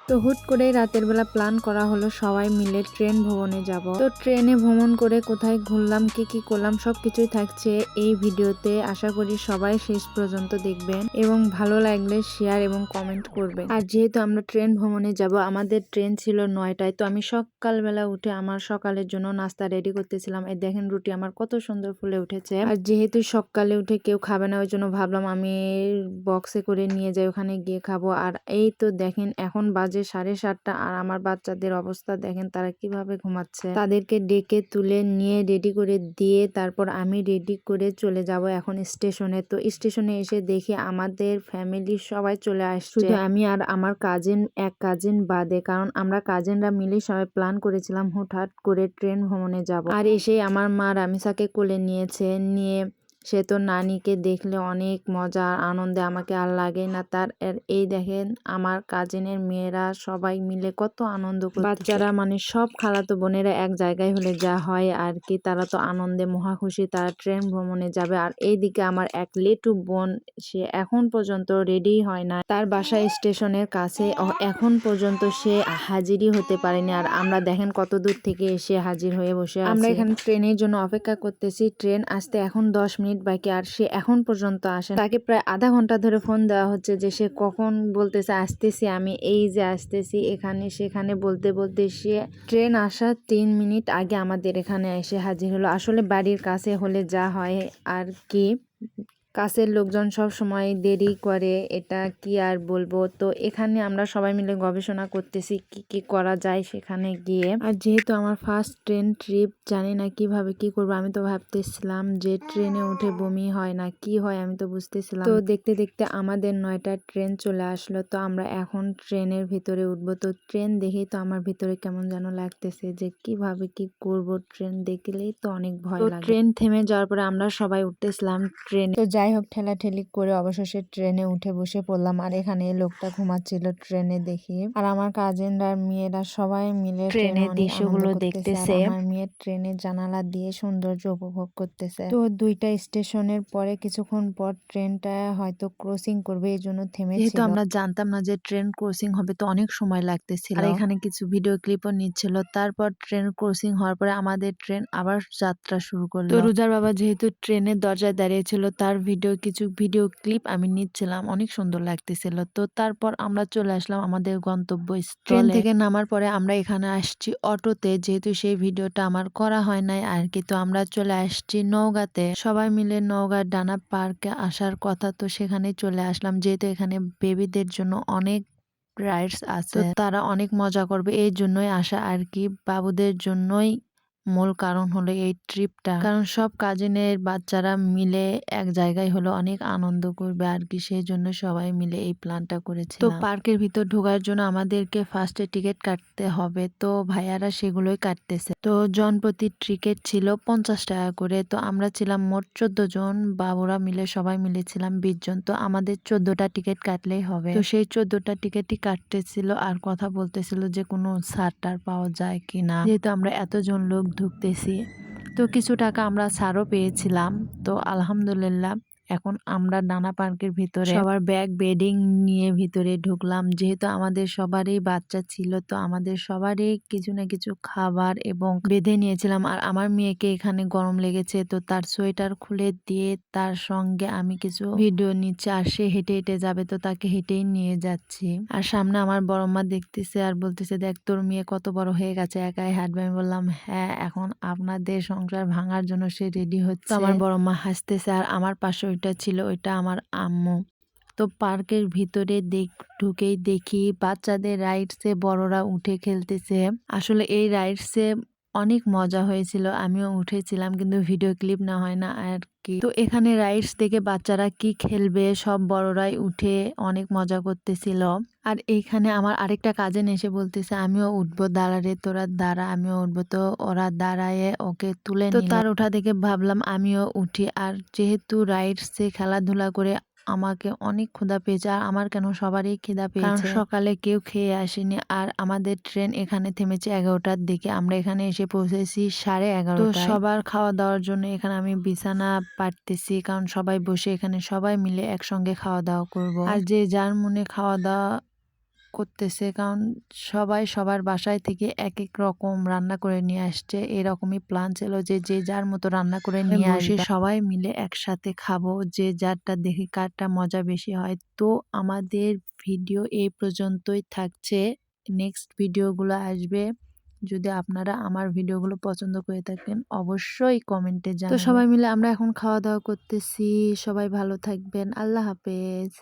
তো হুট করে রাতের বেলা প্ল্যান করা হলো সবাই মিলে ট্রেন ভ্রমণে যাব। তো ট্রেনে ভ্রমণ করে কোথায় ঘুরলাম, কি করলাম সবকিছুই থাকছে এই ভিডিওতে। আশা করি সবাই শেষ পর্যন্ত দেখবেন এবং ভালো লাগলে শেয়ার এবং কমেন্ট করবেন। আর যেহেতু আমরা ট্রেন ভ্রমণে যাব, আমাদের ট্রেন ছিল 9টায়, তো আমি সকালবেলা উঠে আমার সকালের জন্য নাস্তা রেডি করতেছিলাম। এই দেখেন রুটি আমার কত সুন্দর ফুলে উঠেছে। আর যেহেতু সকালে উঠে কেউ খাবে না, ওই জন্য ভাবলাম আমি বক্সে করে নিয়ে যাই, ওখানে গিয়ে খাবো। আর এই তো দেখেন এখন বাজে 7:30 আর আমার বাচ্চাদের অবস্থা দেখেন, তারা কিভাবে ঘুমাচ্ছে। তাদেরকে ডেকে তুলে নিয়ে রেডি করে দিয়ে তারপর আমি রেডি করে চলে যাব এখন স্টেশনে। তো স্টেশনে এসে দেখি আমাদের ফ্যামিলির সবাই চলে আসছে, শুধু আমি আর আমার এক কাজিন বাদে, কারণ আমরা কাজিনরা মিলে সবাই প্ল্যান করেছিলাম হুটহাট করে ট্রেন ভ্রমণে যাব। আর এসে আমার মা রামিসাকে কোলে নিয়েছে, নিয়ে সে তো নানিকে দেখলে অনেক মজা আনন্দে, আমাকে আর লাগে না তার। এই দেখেন আমার কাজিনের মেয়েরা সবাই মিলে কত আনন্দ করছে। বাচ্চারা মানে সব খালাতো বোনেরা এক জায়গায় হলে যা হয় আর কি, তারা তো আনন্দে মহা খুশি, তারা ট্রেন ভ্রমণে যাবে। আর এইদিকে আমার এক লেটু বোন, সে এখন পর্যন্ত রেডি হয় না, তার বাসা স্টেশনের কাছে, এখন পর্যন্ত সে হাজিরই হতে পারেনি। আর আমরা দেখেন কত দূর থেকে এসে হাজির হয়ে বসে আছি। আমরা এখানে ট্রেনের জন্য অপেক্ষা করতেছি, ট্রেন আসতে এখন 10 মিনিট বাকি, আর সে এখন পর্যন্ত আসে। তাকে প্রায় আধা ঘন্টা ধরে ফোন দেওয়া হচ্ছে যে সে কখন, বলতেছে আসতেছি, আমি এই যে আসতেছি, এখানে সেখানে বলতে বলতে সে ট্রেন আসার 3 মিনিট আগে আমাদের এখানে এসে হাজির হলো। আসলে বাড়ির কাছে হলে যা হয় আর কি, কাছের লোকজন সব সময় দেরি করে, এটা কি আর বলবো। তো এখানে আমরা সবাই মিলে গবেষণা করতেছি কি করা যায় সেখানে গিয়ে। আর যেহেতু আমার ফার্স্ট ট্রেন ট্রিপ, জানি না কিভাবে কি করবো। আমি তো ভাবতেছিলাম যে ট্রেনে উঠে বমি হয় না কি হয়, আমি তো বুঝতেছিলাম। তো দেখতে দেখতে আমাদের 9টার ট্রেন চলে আসলো। তো আমরা এখন ট্রেনের ভিতরে উঠবো। তো ট্রেন দেখেই তো আমার ভিতরে কেমন যেন লাগতেছে যে কিভাবে কি করব, ট্রেন দেখলেই তো অনেক ভয় লাগে। ট্রেন থেমে যাওয়ার পরে আমরা সবাই উঠতেছিলাম ট্রেনে। তো যাই হোক, ঠেলাঠেলি করে অবশেষে ট্রেনে উঠে বসে পড়লাম। আর এখানে লোকটা ঘুমাচ্ছিল ট্রেনে দেখি, আর আমার কাজিনরা মেয়েরা সবাই মিলে ট্রেনের দৃশ্যগুলো দেখতেছে। আমার মেয়ে ট্রেনের জানালা দিয়ে সৌন্দর্য উপভোগ করতেছে। তো 2টা স্টেশনের পরে কিছুক্ষণ পর ট্রেনটা হয়তো ক্রসিং করবে, এই জন্য থেমেছিল। যেহেতু আমরা জানতাম না যে ট্রেন ক্রসিং হবে, তো অনেক সময় লাগতেছিল। আর এখানে কিছু ভিডিও ক্লিপও নিচ্ছিল। তারপর ট্রেন ক্রসিং হওয়ার পরে আমাদের ট্রেন আবার যাত্রা শুরু করলো। তো রুজার বাবা যেহেতু ট্রেনের দরজায় দাঁড়িয়েছিল, তার কিছু ভিডিও ক্লিপ আমি নিচ্ছিলাম, অনেক সুন্দর লাগতেছিল। তো তারপর আমরা চলে আসলাম আমাদের গন্তব্যস্থলে। ট্রেন থেকে নামার পরে আমরা এখানে আসছি অটোতে, যেহেতু সেই ভিডিওটা আমার করা হয় নাই আর কি। তো আমরা চলে আসছি নওগাঁতে, সবাই মিলে নওগাঁ ডানা পার্কে আসার কথা, তো সেখানে চলে আসলাম। যেহেতু এখানে বেবিদের জন্য অনেক রাইডস আছে, তো তারা অনেক মজা করবে, এই জন্যই আসা আর কি। বাবুদের জন্যই মূল কারণ হলো এই ট্রিপটা, কারণ সব কাজিনের বাচ্চারা মিলে এক জায়গায় হলো অনেক আনন্দ করবে আর কি, সেই জন্য সবাই মিলে এই প্ল্যানটা করেছে। তো পার্কের ভিতর ঢোকার জন্য আমাদেরকে ফার্স্টে টিকিট কাটতে হবে, তো ভাইয়ারা সেগুলোই কাটতেছে। তো জনপ্রতি টিকিট ছিল 50 টাকা করে। তো আমরা ছিলাম মোট 14 জন, বাবুরা মিলে সবাই মিলে ছিলাম 20 জন। তো আমাদের 14টা টিকিট কাটলেই হবে। তো সেই 14টা টিকিটই কাটতেছিল আর কথা বলতেছিল যে কোনো ছাড় পাওয়া যায় কিনা, যেহেতু আমরা এতজন লোক ঢুকতেছি। তো কিছু টাকা আমরা ছাড়ও পেয়েছিলাম। তো আলহামদুলিল্লাহ, এখন আমরা ডানা পার্কের ভিতরে সবার ব্যাগ বেডিং নিয়ে ভিতরে ঢুকলাম। যেহেতু আমাদের সবারই বাচ্চা ছিল, তো আমাদের সবারই কিছু না কিছু খাবার এবং বেঁধে নিয়েছিলাম। আর আমার মেয়েকে এখানে গরম লেগেছে, তো তার সোয়েটার খুলে দিয়ে তার সঙ্গে আমি কিছু ভিডিও নিচ্ছি। আর সে হেঁটে হেঁটে যাবে, তো তাকে হেঁটেই নিয়ে যাচ্ছি। আর সামনে আমার বড় মা দেখতেছে আর বলতেছে, দেখ তোর মেয়ে কত বড় হয়ে গেছে, একাই হাঁটবে। আমি বললাম হ্যাঁ, এখন আপনাদের সংসার ভাঙার জন্য সে রেডি হচ্ছে। আমার বড় মা হাসতেছে। আর আমার পাশে ওইটা ছিল, ওইটা আমার আম্মু। তো পার্কের ভিতরে ঢুকেই দেখি বাচ্চাদের রাইডসে বড়রা উঠে খেলতেছে। আসলে এই রাইডসে অনেক মজা হয়েছিল, আমিও উঠেছিলাম, কিন্তু ভিডিও ক্লিপ না হয় না আর কি। তো এখানে রাইডস থেকে বাচ্চারা কি খেলবে, সব বড়রাই উঠে অনেক মজা করতেছিল। আর এইখানে আমার আরেকটা কাজিন এসে বলতেছে, আমিও উঠবো, দাঁড়ারে তোরা দাঁড়া, আমিও উঠবো। তো ওরা দাঁড়ায় ওকে তুলে নিল। তো তার ওঠা দেখে ভাবলাম আমিও উঠি। আর যেহেতু রাইডসে খেলাধুলা করে আমাকে অনেক ক্ষুধা পেয়েছে, আর আমার কেন সবারই খিদা পেয়েছে, কারণ সকালে কেউ খেয়ে আসেনি। আর আমাদের ট্রেন এখানে থেমেছে 11টার দিকে, আমরা এখানে এসে পৌঁছেছি 11:30। তো সবার খাওয়া দাওয়ার জন্য এখানে আমি বিছানা পাততেছি, কারণ সবাই বসে এখানে সবাই মিলে একসঙ্গে খাওয়া দাওয়া করব। আর যে যার মনে খাওয়া দাওয়া করতেছে, কারণ সবাই সবার বাসায় থেকে এক এক রকম রান্না করে নিয়ে আসছে। এরকমই প্ল্যান ছিল যে যে যার মতো রান্না করে নিয়ে বসে সবাই মিলে একসাথে খাবো, যে যারটা দেখে কারটা মজা বেশি হয়। তো আমাদের ভিডিও এই পর্যন্তই থাকছে, নেক্সট ভিডিওগুলো আসবে। যদি আপনারা আমার ভিডিওগুলো পছন্দ করে থাকেন অবশ্যই কমেন্টে জানাবেন। তো সবাই মিলে আমরা এখন খাওয়া দাওয়া করতেছি। সবাই ভালো থাকবেন। আল্লাহ হাফেজ।